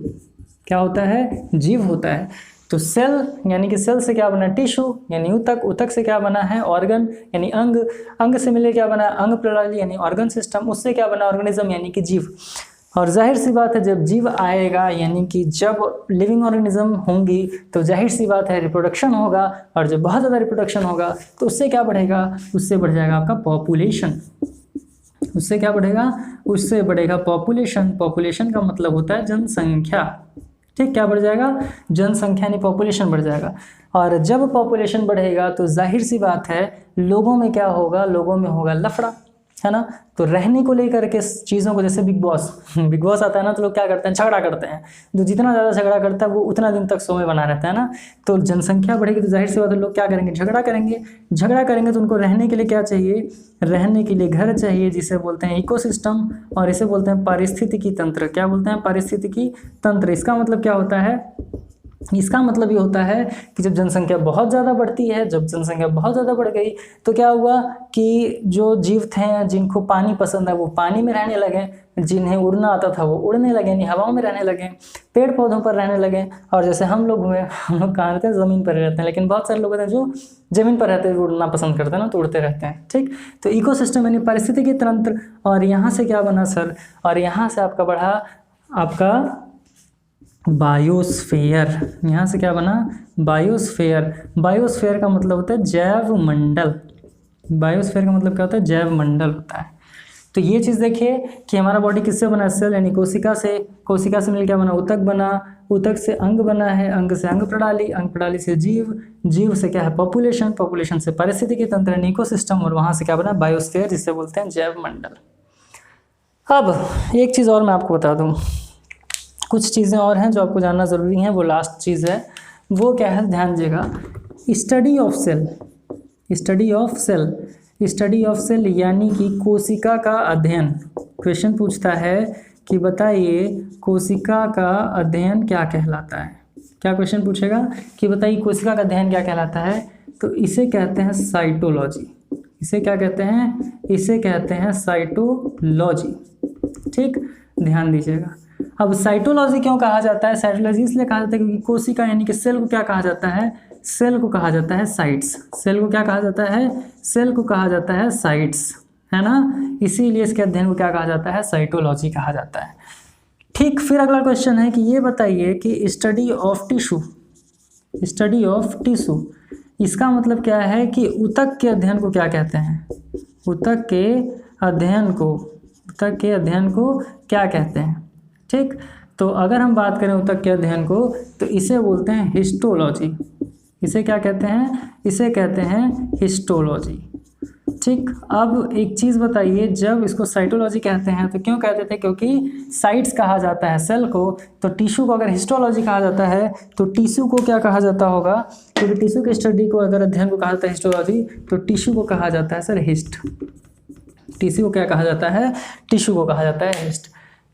क्या होता है, जीव होता है। तो सेल यानी कि सेल से क्या बना है, टिश्यू यानी ऊतक। ऊतक से क्या बना है, ऑर्गन यानी अंग। अंग से मिले क्या बना है, अंग प्रणाली यानी ऑर्गन सिस्टम। उससे क्या बना, ऑर्गेनिज्म यानी कि जीव। और जाहिर सी बात है जब जीव आएगा यानी कि जब लिविंग ऑर्गेनिज्म होंगी तो जाहिर सी बात है रिप्रोडक्शन होगा, और जब बहुत ज़्यादा रिप्रोडक्शन होगा तो उससे क्या बढ़ेगा, उससे बढ़ जाएगा आपका पॉपुलेशन। उससे क्या बढ़ेगा, उससे बढ़ेगा पॉपुलेशन। पॉपुलेशन का मतलब होता है जनसंख्या, ठीक, क्या बढ़ जाएगा? जनसंख्या यानी पॉपुलेशन बढ़ जाएगा। और जब पॉपुलेशन बढ़ेगा तो जाहिर सी बात है लोगों में क्या होगा? लोगों में होगा लफड़ा, है ना। तो रहने को लेकर के चीज़ों को, जैसे बिग बॉस आता है ना, तो लोग क्या करते हैं? झगड़ा करते हैं। जो जितना ज़्यादा झगड़ा करता है वो उतना दिन तक शो में बना रहता है ना। तो जनसंख्या बढ़ेगी तो जाहिर सी बात है लोग क्या करेंगे? झगड़ा करेंगे। झगड़ा करेंगे तो उनको रहने के लिए क्या चाहिए? रहने के लिए घर चाहिए, जिसे बोलते हैं इकोसिस्टम, और इसे बोलते हैं पारिस्थितिकी तंत्र। क्या बोलते हैं? पारिस्थितिकी तंत्र। इसका मतलब क्या होता है? इसका मतलब ये होता है कि जब जनसंख्या बहुत ज़्यादा बढ़ती है, जब जनसंख्या बहुत ज़्यादा बढ़ गई तो क्या हुआ कि जो जीव थे, जिनको पानी पसंद है वो पानी में रहने लगे, जिन्हें उड़ना आता था वो उड़ने लगे, यानी हवाओं में रहने लगे, पेड़ पौधों पर रहने लगे। और जैसे हम लोग हुए, हम लोग कहाँ रहते हैं? ज़मीन पर रहते हैं। लेकिन बहुत सारे लोग होते हैं जो ज़मीन पर रहते हैं, उड़ना पसंद करते हैं ना, तो उड़ते रहते हैं। ठीक, तो इकोसिस्टम यानी पारिस्थितिकी तंत्र। और यहाँ से क्या बना सर? और यहाँ से आपका बढ़ा आपका बायोस्फीयर। यहाँ से क्या बना? बायोस्फीयर। बायोस्फीयर का मतलब होता है जैव मंडल। बायोस्फीयर का मतलब क्या होता है? जैव मंडल होता है। तो ये चीज़ देखिए कि हमारा बॉडी किससे बना? सेल यानी कोशिका से। कोशिका से मिल क्या बना? ऊतक बना। ऊतक से अंग बना है। अंग से अंग प्रणाली। अंग प्रणाली से जीव। जीव से क्या है? पॉपुलेशन। पॉपुलेशन से पारिस्थितिकी तंत्र यानी इकोसिस्टम। और वहाँ से क्या बना? बायोस्फीयर, जिसे बोलते हैं जैव मंडल। अब एक चीज़ और मैं आपको बता दूँ, कुछ चीज़ें और हैं जो आपको जानना ज़रूरी हैं। वो लास्ट चीज़ है, वो क्या है? ध्यान दीजिएगा। Study of cell. Study of cell. Study of cell यानी कि कोशिका का अध्ययन। क्वेश्चन पूछता है कि बताइए कोशिका का अध्ययन क्या कहलाता है? क्या क्वेश्चन पूछेगा कि बताइए कोशिका का अध्ययन क्या कहलाता है? तो इसे कहते हैं साइटोलॉजी। इसे क्या कहते हैं? इसे कहते हैं साइटोलॉजी। ठीक, ध्यान दीजिएगा। अब साइटोलॉजी क्यों कहा जाता है? साइटोलॉजी इसलिए कहा जाता है क्योंकि कोशिका यानी कि सेल को क्या कहा जाता है? सेल को कहा जाता है साइट्स। सेल को क्या कहा जाता है? सेल को कहा जाता है साइट्स, है ना। इसीलिए इसके अध्ययन को क्या कहा जाता है? साइटोलॉजी कहा जाता है। ठीक, फिर अगला क्वेश्चन है कि ये बताइए कि study of tissue. Study of tissue, इसका मतलब क्या है कि ऊतक के अध्ययन को क्या कहते हैं? ऊतक के अध्ययन को, ऊतक के अध्ययन को क्या कहते हैं? ठीक, तो अगर हम बात करें ऊतक के अध्ययन को तो इसे बोलते हैं हिस्टोलॉजी। इसे क्या कहते हैं? इसे कहते हैं हिस्टोलॉजी। ठीक, अब एक चीज़ बताइए, जब इसको साइटोलॉजी कहते हैं तो क्यों कहते थे? क्योंकि साइट्स कहा जाता है सेल को, तो टिश्यू को अगर हिस्टोलॉजी कहा जाता है तो टिश्यू को क्या कहा जाता होगा? क्योंकि टिश्यू की स्टडी को अगर अध्ययन को कहा जाता है हिस्टोलॉजी, तो टिश्यू को कहा जाता है सर हिस्ट। टिश्यू को क्या कहा जाता है? टिश्यू को कहा जाता है हिस्ट।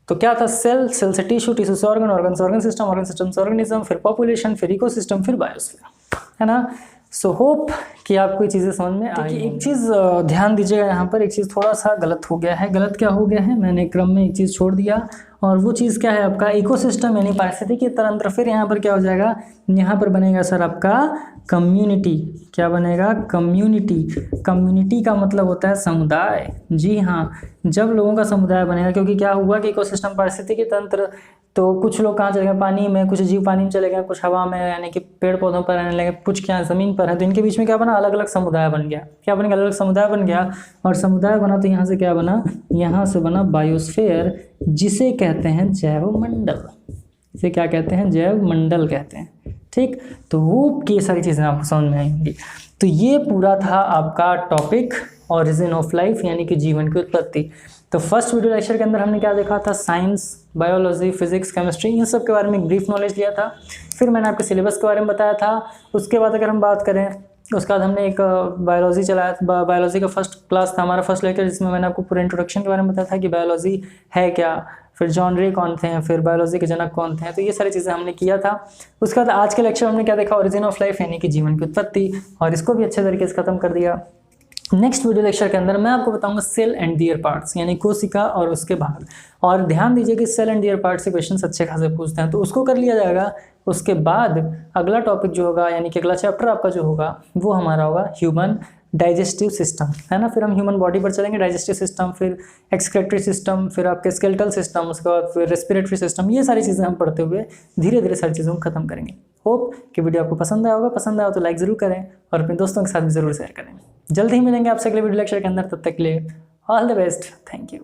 तो क्या था? सेल, सेल से टिश्यू, टिश्यू से ऑर्गन, ऑर्गन से ऑर्गन सिस्टम, ऑर्गन सिस्टम से ऑर्गेनिज्म, फिर पॉपुलेशन, फिर इकोसिस्टम, फिर बायोस्फीयर, है ना। सो होप कि आपको ये चीज़ें समझ में आई। एक चीज़ ध्यान दीजिएगा, यहाँ पर एक चीज़ थोड़ा सा गलत हो गया है। गलत क्या हो गया है? मैंने क्रम में एक चीज़ छोड़ दिया, और वो चीज़ क्या है? आपका इकोसिस्टम यानी पारिस्थितिकी तंत्र। फिर यहाँ पर क्या हो जाएगा? यहाँ पर बनेगा सर आपका कम्युनिटी। क्या बनेगा? कम्युनिटी। कम्युनिटी का मतलब होता है समुदाय। जी हाँ, जब लोगों का समुदाय बनेगा, क्योंकि क्या हुआ कि इकोसिस्टम पारिस्थितिकी तंत्र, तो कुछ लोग कहाँ चले गए? पानी में, कुछ जीव पानी में चले गए, कुछ हवा में यानी कि पेड़ पौधों पर रहने लगे, कुछ क्या ज़मीन पर है। तो इनके बीच में क्या बना? अलग अलग समुदाय बन गया। क्या बन गया? अलग अलग समुदाय बन गया। और समुदाय बना तो यहाँ से क्या बना? यहाँ से बना बायोस्फीयर, जिसे कहते हैं जैव मंडल। इसे क्या कहते हैं? जैव मंडल कहते हैं। ठीक, तो होप कि ये सारी चीज़ें आपको समझ में आई होंगी। तो ये पूरा था आपका टॉपिक ऑरिजिन ऑफ लाइफ यानी कि जीवन की उत्पत्ति। तो फर्स्ट वीडियो लेक्चर के अंदर हमने क्या देखा था? साइंस, बायोलॉजी, फिजिक्स, केमिस्ट्री, इन सब के बारे में ब्रीफ नॉलेज लिया था। फिर मैंने आपके सिलेबस के बारे में बताया था। उसके बाद अगर हम बात करें, उसके बाद हमने एक बायोलॉजी चलाया। बायोलॉजी का फर्स्ट क्लास था हमारा, फर्स्ट लेक्चर, जिसमें मैंने आपको पूरे इंट्रोडक्शन के बारे में बताया था कि बायोलॉजी है क्या, फिर जॉन रे कौन थे, फिर बायोलॉजी के जनक कौन थे। तो ये सारी चीज़ें हमने किया था। उसके बाद आज के लेक्चर हमने क्या देखा? ओरिजिन ऑफ लाइफ यानी कि जीवन की उत्पत्ति, और इसको भी अच्छे तरीके से खत्म कर दिया। नेक्स्ट वीडियो लेक्चर के अंदर मैं आपको बताऊंगा सेल एंड दियर पार्ट्स यानी कोशिका और उसके भाग। और ध्यान दीजिए कि सेल एंड दियर पार्ट्स से क्वेश्चन अच्छे खासे पूछते हैं, तो उसको कर लिया जाएगा। उसके बाद अगला टॉपिक जो होगा यानी कि अगला चैप्टर आपका जो होगा वो हमारा होगा ह्यूमन डाइजेस्टिव सिस्टम, है ना। फिर हम ह्यूमन बॉडी पर चलेंगे, डाइजेस्टिव सिस्टम, फिर एक्सक्रेटरी सिस्टम, फिर आपके स्केलेटल सिस्टम, उसके बाद फिर रेस्पिरेटरी सिस्टम। ये सारी चीज़ें हम पढ़ते हुए धीरे धीरे सारी चीज़ों को खत्म करेंगे। होप कि वीडियो आपको पसंद आया होगा। पसंद आया तो लाइक ज़रूर करें और अपने दोस्तों के साथ भी ज़रूर शेयर करें। जल्द ही मिलेंगे आपसे अगले वीडियो लेक्चर के अंदर। तब तक के लिए all the best. Thank you.